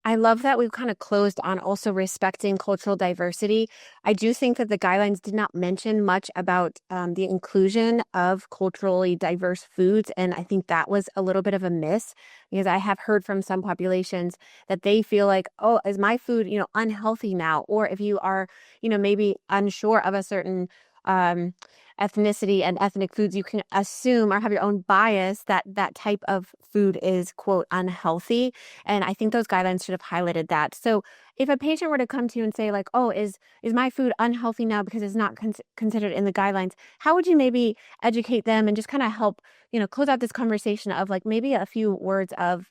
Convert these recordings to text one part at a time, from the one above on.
I love that we've kind of closed on also respecting cultural diversity. I do think that the guidelines did not mention much about the inclusion of culturally diverse foods. And I think that was a little bit of a miss because I have heard from some populations that they feel like, oh, is my food, unhealthy now? Or if you are, maybe unsure of a certain um, ethnicity and ethnic foods, you can assume or have your own bias that that type of food is, quote, unhealthy. And I think those guidelines should have highlighted that. So if a patient were to come to you and say like, "Oh, is my food unhealthy now because it's not considered in the guidelines?" How would you maybe educate them and just kind of help, close out this conversation of like maybe a few words of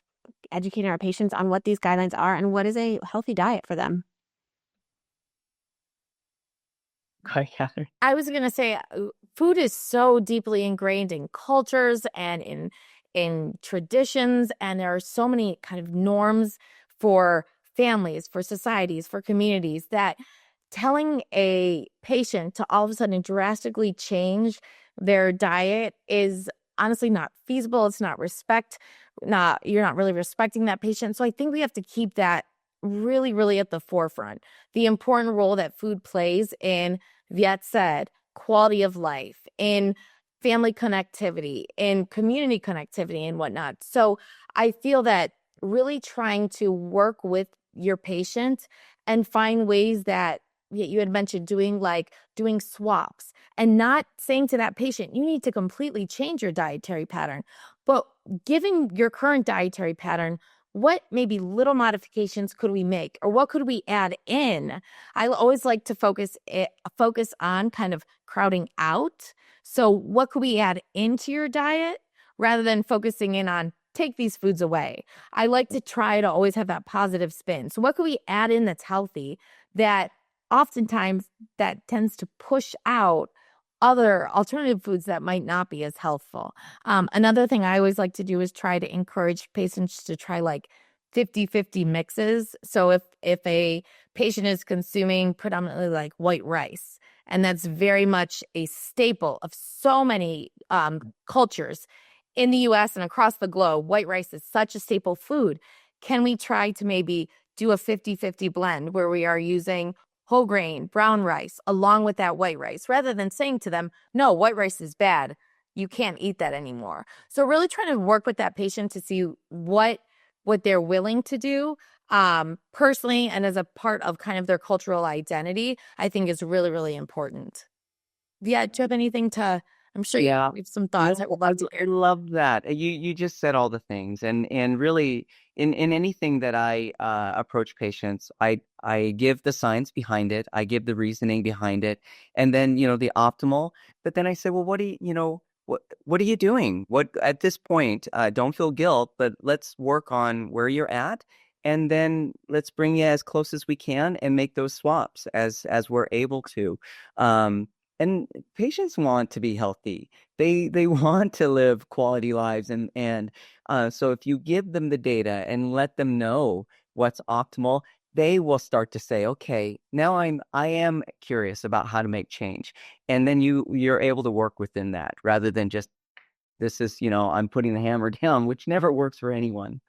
educating our patients on what these guidelines are and what is a healthy diet for them? Hi, Catherine. I was gonna say, food is so deeply ingrained in cultures and in traditions, and there are so many kind of norms for families, for societies, for communities that telling a patient to all of a sudden drastically change their diet is honestly not feasible. It's not not you're not really respecting that patient. So I think we have to keep that really, really at the forefront. The important role that food plays in Viet said, quality of life, in family connectivity, in community connectivity, and whatnot. So I feel that really trying to work with your patient and find ways that you had mentioned doing swaps and not saying to that patient, you need to completely change your dietary pattern, but giving your current dietary pattern what maybe little modifications could we make or what could we add in. I always like to focus on kind of crowding out. So what could we add into your diet rather than focusing in on take these foods away? I like to try to always have that positive spin. So what could we add in that's healthy that oftentimes that tends to push out other alternative foods that might not be as healthful. Another thing I always like to do is try to encourage patients to try like 50-50 mixes. So if a patient is consuming predominantly like white rice, and that's very much a staple of so many cultures in the US and across the globe, white rice is such a staple food. Can we try to maybe do a 50-50 blend where we are using whole grain, brown rice, along with that white rice, rather than saying to them, no, white rice is bad. You can't eat that anymore. So really trying to work with that patient to see what they're willing to do personally and as a part of kind of their cultural identity, I think is really, really important. Yeah, do you have anything I'm sure you Yeah. have some thoughts I would love to I hear. love that. You just said all the things, and really in anything that I approach patients, I give the science behind it, I give the reasoning behind it, and then the optimal. But then I say, well, what do what are you doing? What at this point? Don't feel guilt, but let's work on where you're at, and then let's bring you as close as we can and make those swaps as we're able to. And patients want to be healthy. They want to live quality lives, and so if you give them the data and let them know what's optimal, they will start to say, okay, now I am curious about how to make change. And then you're able to work within that rather than just this is, I'm putting the hammer down, which never works for anyone.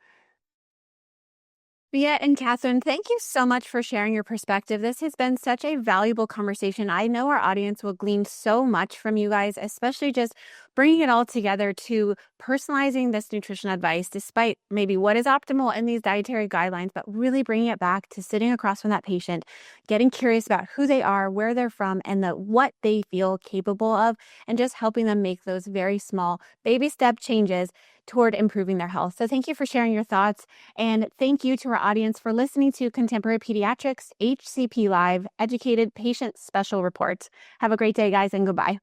Viet and Catherine, thank you so much for sharing your perspective. This has been such a valuable conversation. I know our audience will glean so much from you guys, especially just bringing it all together to personalizing this nutrition advice, despite maybe what is optimal in these dietary guidelines, but really bringing it back to sitting across from that patient, getting curious about who they are, where they're from, and what they feel capable of, and just helping them make those very small baby step changes toward improving their health. So thank you for sharing your thoughts. And thank you to our audience for listening to Contemporary Pediatrics HCP Live Educated Patient Special Report. Have a great day, guys, and goodbye.